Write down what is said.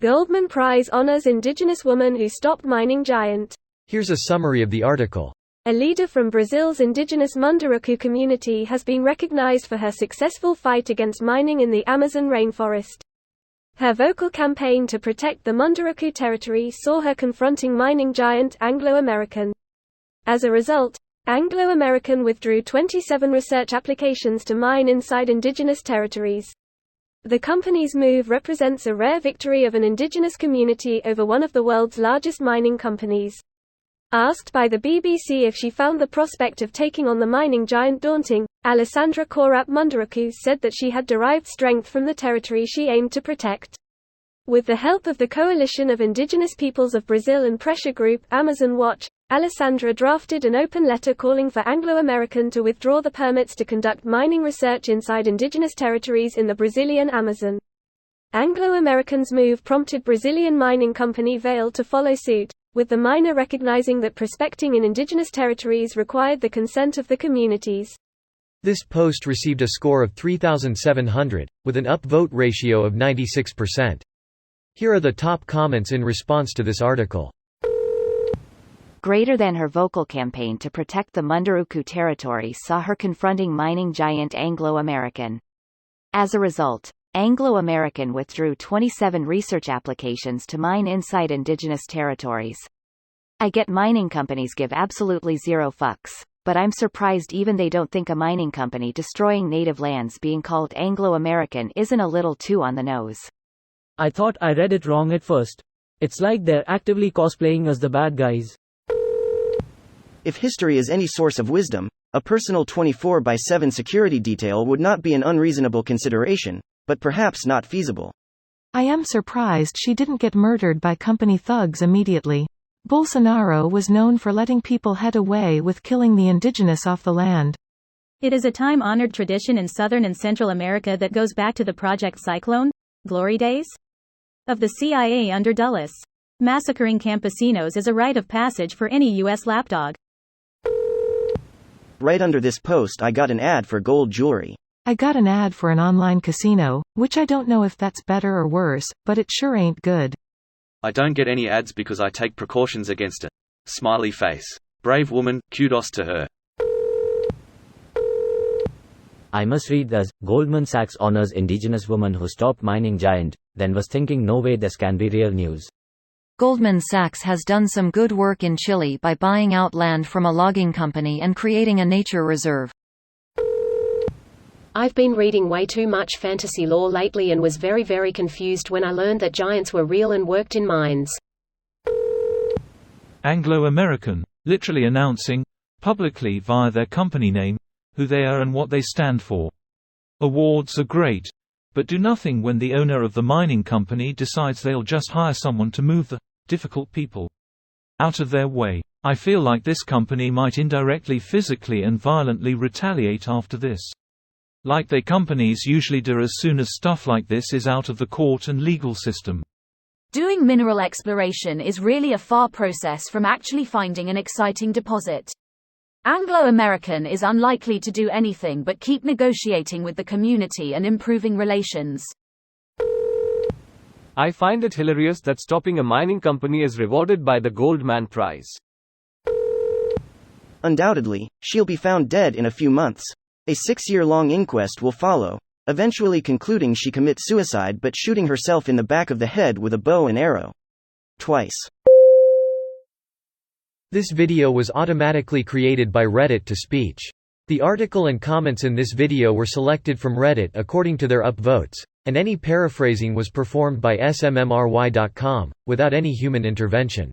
Goldman Prize honors indigenous woman who stopped mining giant. Here's a summary of the article. A leader from Brazil's indigenous Munduruku community has been recognized for her successful fight against mining in the Amazon rainforest. Her vocal campaign to protect the Munduruku territory saw her confronting mining giant Anglo American. As a result, Anglo American withdrew 27 research applications to mine inside indigenous territories. The company's move represents a rare victory of an indigenous community over one of the world's largest mining companies. Asked by the BBC if she found the prospect of taking on the mining giant daunting, Alessandra Corap Munduruku said that she had derived strength from the territory she aimed to protect. With the help of the Coalition of Indigenous Peoples of Brazil and pressure group Amazon Watch, Alessandra drafted an open letter calling for Anglo American to withdraw the permits to conduct mining research inside indigenous territories in the Brazilian Amazon. Anglo American's move prompted Brazilian mining company Vale to follow suit, with the miner recognizing that prospecting in indigenous territories required the consent of the communities. This post received a score of 3,700, with an upvote ratio of 96%. Here are the top comments in response to this article. Greater than her vocal campaign to protect the Munduruku territory saw her confronting mining giant Anglo American. As a result, Anglo American withdrew 27 research applications to mine inside indigenous territories. I get mining companies give absolutely zero fucks, but I'm surprised even they don't think a mining company destroying native lands being called Anglo American isn't a little too on the nose. I thought I read it wrong at first. It's like they're actively cosplaying as the bad guys. If history is any source of wisdom, a personal 24/7 security detail would not be an unreasonable consideration, but perhaps not feasible. I am surprised she didn't get murdered by company thugs immediately. Bolsonaro was known for letting people head away with killing the indigenous off the land. It is a time-honored tradition in Southern and Central America that goes back to the Project Cyclone, glory days, of the CIA under Dulles. Massacring campesinos is a rite of passage for any U.S. lapdog. Right under this post I got an ad for gold jewelry. I got an ad for an online casino, which I don't know if that's better or worse, but it sure ain't good. I don't get any ads because I take precautions against it. Smiley face. Brave woman, kudos to her. I must read this. Goldman Sachs honors indigenous woman who stopped mining giant, then was thinking no way this can be real news. Goldman Sachs has done some good work in Chile by buying out land from a logging company and creating a nature reserve. I've been reading way too much fantasy lore lately and was very confused when I learned that giants were real and worked in mines. Anglo American, literally announcing, publicly via their company name, who they are and what they stand for. Awards are great, but do nothing when the owner of the mining company decides they'll just hire someone to move the difficult people out of their way. I feel like this company might indirectly, physically and violently retaliate after this. Like they companies usually do as soon as stuff like this is out of the court and legal system. Doing mineral exploration is really a far process from actually finding an exciting deposit. Anglo American is unlikely to do anything but keep negotiating with the community and improving relations. I find it hilarious that stopping a mining company is rewarded by the Goldman Prize. Undoubtedly, she'll be found dead in a few months. A 6-year-long inquest will follow, eventually concluding she commits suicide but shooting herself in the back of the head with a bow and arrow. Twice. This video was automatically created by Reddit to speech. The article and comments in this video were selected from Reddit according to their upvotes, and any paraphrasing was performed by smmry.com, without any human intervention.